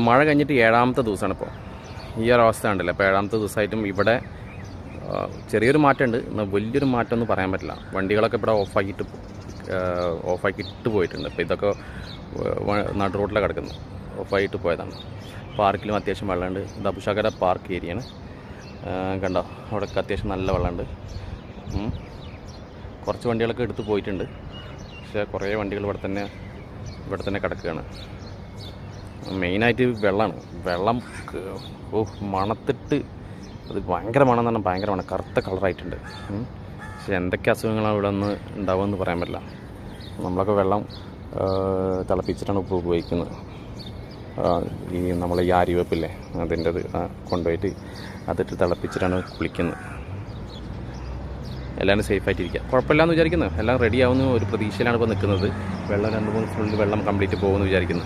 മഴ കഴിഞ്ഞിട്ട് 7ാമത്തെ ദിവസമാണ് ഇപ്പോൾ. ഈ ഒരു അവസ്ഥ ഉണ്ടല്ലോ. അപ്പോൾ 7ാമത്തെ ദിവസമായിട്ടും ഇവിടെ ചെറിയൊരു മാറ്റമുണ്ട്. എന്നാൽ വലിയൊരു മാറ്റമൊന്നും പറയാൻ പറ്റില്ല. വണ്ടികളൊക്കെ ഇവിടെ ഓഫാക്കിയിട്ട് പോയിട്ടുണ്ട്. അപ്പോൾ ഇതൊക്കെ നടു റോഡിലാണ് കിടക്കുന്നത്. ഓഫായിട്ട് പോയതാണ്. പാർക്കിലും അത്യാവശ്യം വെള്ളമുണ്ട്. ഇത് അബുഷാഖര പാർക്ക് ഏരിയയാണ്. കണ്ടോ, അവിടെയൊക്കെ അത്യാവശ്യം നല്ല വെള്ളമുണ്ട്. കുറച്ച് വണ്ടികളൊക്കെ എടുത്ത് പോയിട്ടുണ്ട്. പക്ഷേ കുറേ വണ്ടികൾ ഇവിടെ തന്നെ കിടക്കുകയാണ്. മെയിനായിട്ട് വെള്ളമാണ്. വെള്ളം മണത്തിട്ട് അത് ഭയങ്കര മണം എന്ന് പറഞ്ഞാൽ ഭയങ്കര മണം. കറുത്ത കളറായിട്ടുണ്ട്. പക്ഷേ എന്തൊക്കെ അസുഖങ്ങളാണ് ഇവിടെ ഒന്ന് ഉണ്ടാവുമെന്ന് പറയാൻ പറ്റില്ല. നമ്മളൊക്കെ വെള്ളം തിളപ്പിച്ചിട്ടാണ് ഇപ്പോൾ ഉപയോഗിക്കുന്നത്. നമ്മൾ ഈ ആര്യവേപ്പില്ലേ അതിൻ്റെ കൊണ്ടുപോയിട്ട് അതിട്ട് തിളപ്പിച്ചിട്ടാണ് കുളിക്കുന്നത്. എല്ലാവരും സേഫായിട്ടിരിക്കുക. കുഴപ്പമില്ലാന്ന് വിചാരിക്കുന്നു. എല്ലാം റെഡി ആവുന്ന ഒരു പ്രതീക്ഷയിലാണ് ഇപ്പോൾ നിൽക്കുന്നത്. വെള്ളം 2-3 ഫുള്ള് വെള്ളം കംപ്ലീറ്റ് പോകുമെന്ന് വിചാരിക്കുന്നു.